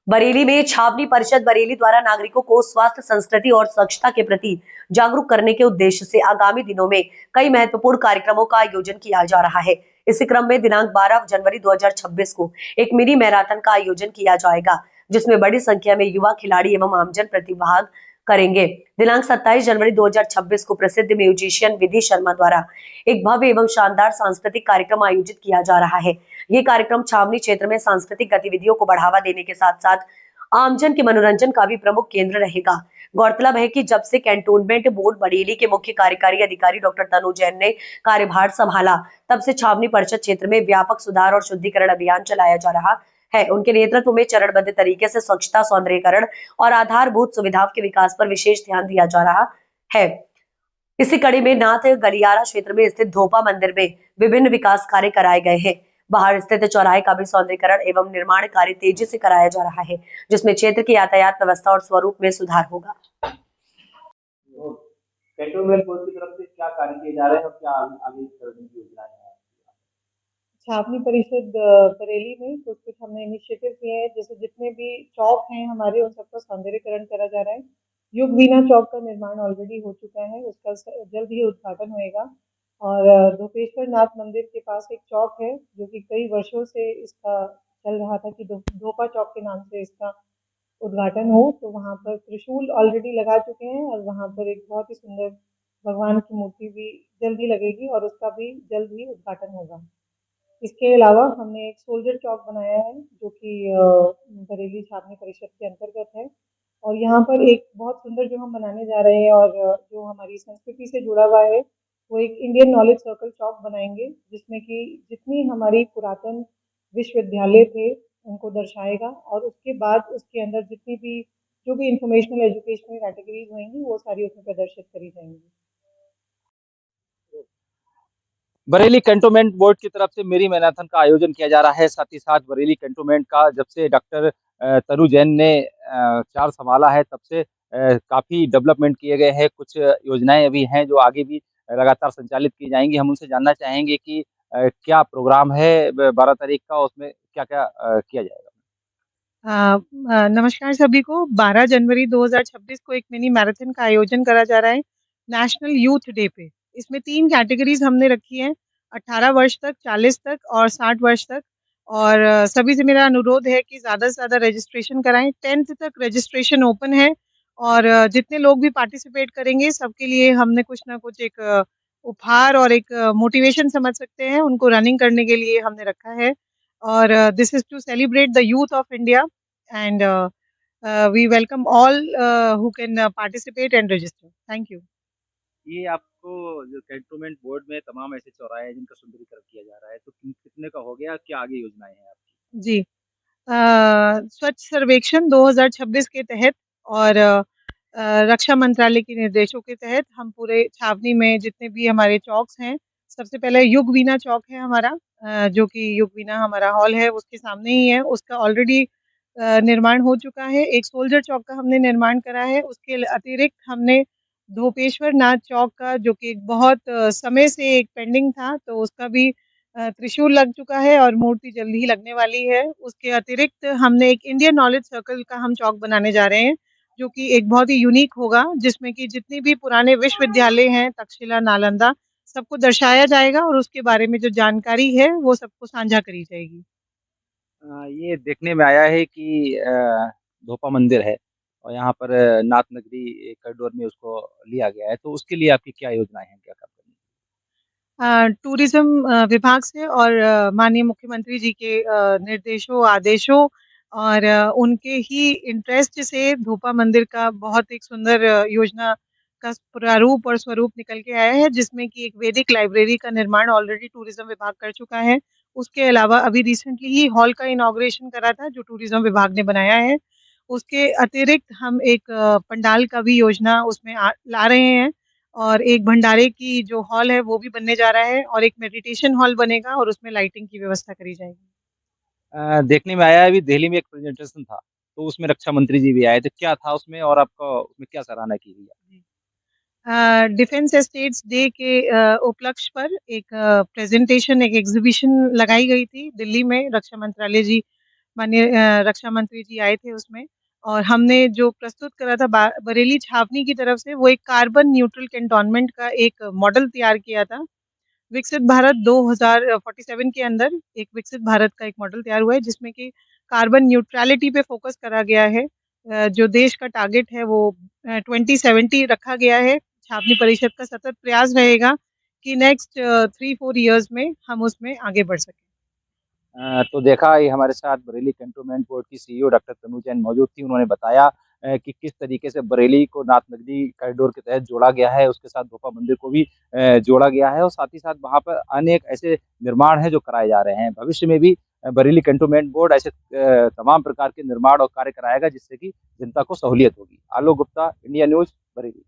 बरेली में छावनी परिषद बरेली द्वारा नागरिकों को स्वास्थ्य, संस्कृति और स्वच्छता के प्रति जागरूक करने के उद्देश्य से आगामी दिनों में कई महत्वपूर्ण कार्यक्रमों का आयोजन किया जा रहा है। इसी क्रम में दिनांक 12 जनवरी 2026 को एक मिनी मैराथन का आयोजन किया जाएगा, जिसमें बड़ी संख्या में युवा खिलाड़ी एवं आमजन प्रतिभाग करेंगे। दिनांक 27 जनवरी 2026 को प्रसिद्ध म्यूजिशियन विधि शर्मा द्वारा एक भव्य एवं शानदार सांस्कृतिक कार्यक्रम आयोजित किया जा रहा है। ये कार्यक्रम छावनी क्षेत्र में सांस्कृतिक गतिविधियों को बढ़ावा देने के साथ साथ आमजन के मनोरंजन का भी प्रमुख केंद्र रहेगा। गौरतलब है कि जब से कैंटोनमेंट बोर्ड बरेली के मुख्य कार्यकारी अधिकारी डॉक्टर तनु जैन ने कार्यभार संभाला, तब से छावनी परिषद क्षेत्र में व्यापक सुधार और शुद्धिकरण अभियान चलाया जा रहा है। उनके नेतृत्व में चरणबद्ध तरीके से स्वच्छता, सौंदर्यीकरण और आधारभूत सुविधाओं के विकास पर विशेष ध्यान दिया जा रहा है। इसी कड़ी में नाथ गलियारा क्षेत्र में स्थित धोपा मंदिर में विभिन्न विकास कार्य कराए गए हैं। बाहर स्थित चौराहे का भी सौंदर्यीकरण एवं निर्माण कार्य तेजी से कराया जा रहा है, जिसमें क्षेत्र की यातायात व्यवस्था और स्वरूप में सुधार होगा। कैंटोनमेंट बोर्ड की तरफ से क्या कार्य किए जा रहे हैं और क्या आगे करने की योजना है? छावनी परिषद बरेली में कुछ हमने इनिशिएटिव किए हैं, जैसे जितने भी चौक हैं हमारे उन सबका सौंदर्यीकरण करा जा रहा है। युग वीणा चौक का निर्माण ऑलरेडी हो चुका है, उसका जल्द ही उद्घाटन होएगा। और धोपेश्वर नाथ मंदिर के पास एक चौक है जो कि कई वर्षों से इसका चल रहा था कि धोपा चौक के नाम से इसका उद्घाटन हो, तो वहाँ पर त्रिशूल ऑलरेडी लगा चुके हैं और वहाँ पर एक बहुत ही सुंदर भगवान की मूर्ति भी जल्द ही लगेगी और उसका भी जल्द ही उद्घाटन होगा। इसके अलावा हमने एक सोल्जर चौक बनाया है जो कि बरेली छावनी परिषद के अंतर्गत है, और यहाँ पर एक बहुत सुंदर जो हम बनाने जा रहे हैं और जो हमारी संस्कृति से जुड़ा हुआ है, वो एक इंडियन नॉलेज सर्कल चौक बनाएंगे, जिसमें कि जितनी हमारी पुरातन विश्वविद्यालय थे उनको दर्शाएगा और उसके बाद उसके अंदर जितनी भी जो भी इंफॉर्मेशनल एजुकेशनल कैटेगरीज होंगी वो सारी उसमें प्रदर्शित करी जाएंगी। बरेली कैंटोनमेंट बोर्ड की तरफ से मेरी मैराथन का आयोजन किया जा रहा है। साथ ही साथ बरेली कैंटोनमेंट का जब से डॉक्टर तनु जैन ने चार्ज संभाला है, तब से काफी डेवलपमेंट किए गए हैं। कुछ योजनाएं अभी हैं जो आगे भी लगातार संचालित की जाएंगी। हम उनसे जानना चाहेंगे कि क्या प्रोग्राम है 12 तारीख का, उसमें क्या क्या किया जाएगा। नमस्कार सभी को। 12 जनवरी 2026 को एक मिनी मैराथन का आयोजन करा जा रहा है नेशनल यूथ डे पे। इसमें 3 कैटेगरीज हमने रखी हैं, 18 वर्ष तक, 40 तक और 60 वर्ष तक। और सभी से मेरा अनुरोध है कि ज़्यादा से ज़्यादा रजिस्ट्रेशन कराएं। 10th तक रजिस्ट्रेशन ओपन है और जितने लोग भी पार्टिसिपेट करेंगे सबके लिए हमने कुछ ना कुछ एक उपहार और एक मोटिवेशन समझ सकते हैं, उनको रनिंग करने के लिए हमने रखा है। और this is to celebrate the youth of India and we welcome all who can participate and register. Thank you. ये आपको जो कैंटोनमेंट बोर्ड में तमाम ऐसे चौराहे हैं जिनका सुंदरीकरण किया जा रहा है, तो कितने का हो गया, क्या आगे योजनाएं हैं आपकी? जी, स्वच्छ सर्वेक्षण 2026 के तहत और रक्षा मंत्रालय के निर्देशों के तहत हम पूरे छावनी में जितने भी हमारे चौक्स हैं, सबसे पहले युग वीणा चौक है हमारा, जो कि युग वीणा हमारा हॉल है उसके सामने ही है, उसका ऑलरेडी निर्माण हो चुका है। एक सोल्जर चौक का हमने निर्माण करा है। उसके अतिरिक्त हमने धोपेश्वर नाथ चौक का, जो कि बहुत समय से एक पेंडिंग था, तो उसका भी त्रिशूल लग चुका है और मूर्ति जल्द ही लगने वाली है। उसके अतिरिक्त हमने एक इंडियन नॉलेज सर्कल का हम चौक बनाने जा रहे हैं, जो कि एक बहुत ही यूनिक होगा, जिसमें कि जितनी भी पुराने विश्वविद्यालय हैं, तक्षशिला, नालंदा, सबको दर्शाया जाएगा और उसके बारे में जो जानकारी है वो सबको साझा करी जाएगी। ये देखने में आया है कि धोपा मंदिर है और यहाँ पर नाथ नगरी कॉरिडोर में उसको लिया गया है, तो उसके लिए आपकी क्या योजनाएं हैं, क्या काम करनी है? टूरिज्म विभाग से और माननीय मुख्यमंत्री जी के निर्देशों, आदेशों और उनके ही इंटरेस्ट से धोपा मंदिर का बहुत एक सुंदर योजना का प्रारूप और स्वरूप निकल के आया है, जिसमें कि एक वैदिक लाइब्रेरी का निर्माण ऑलरेडी टूरिज्म विभाग कर चुका है। उसके अलावा अभी रिसेंटली ही हॉल का इनॉग्रेशन करा था, जो टूरिज्म विभाग ने बनाया है। उसके अतिरिक्त हम एक पंडाल का भी योजना उसमें ला रहे हैं और एक भंडारे की जो हॉल है वो भी बनने जा रहा है और एक मेडिटेशन हॉल बनेगा और उसमें लाइटिंग की व्यवस्था करी जाएगी। देखने में आया है अभी दिल्ली में एक प्रेजेंटेशन था, तो उसमें रक्षा मंत्री जी भी आए थे, क्या था उसमें और आपका उसमें क्या सराहना की गई? डिफेंस एस्टेट्स डे के उपलक्ष्य पर एक प्रेजेंटेशन, एक एग्जीबिशन लगाई गई थी दिल्ली में। रक्षा मंत्रालय जी माननीय रक्षा मंत्री जी आए थे उसमें, और हमने जो प्रस्तुत करा था बरेली छावनी की तरफ से, वो एक कार्बन न्यूट्रल कैंटोनमेंट का एक मॉडल तैयार किया था। विकसित भारत 2047 के अंदर एक विकसित भारत का एक मॉडल तैयार हुआ है, जिसमें कि कार्बन न्यूट्रलिटी पे फोकस करा गया है। जो देश का टारगेट है वो 2070 रखा गया है। छावनी परिषद का सतत प्रयास रहेगा कि नेक्स्ट 3-4 इयर्स में हम उसमें आगे बढ़ सकें। तो देखा ये हमारे साथ बरेली कैंटोनमेंट बोर्ड की सीईओ डॉक्टर तनु जैन मौजूद थी। उन्होंने बताया कि किस तरीके से बरेली को नाथ नगरी कॉरिडोर के तहत जोड़ा गया है, उसके साथ भोपा मंदिर को भी जोड़ा गया है और साथ ही साथ वहाँ पर अनेक ऐसे निर्माण हैं जो कराए जा रहे हैं। भविष्य में भी बरेली कैंटोनमेंट बोर्ड ऐसे तमाम प्रकार के निर्माण और कार्य कराएगा जिससे कि जनता को सहूलियत होगी। Alok Gupta, India news, Bareilly.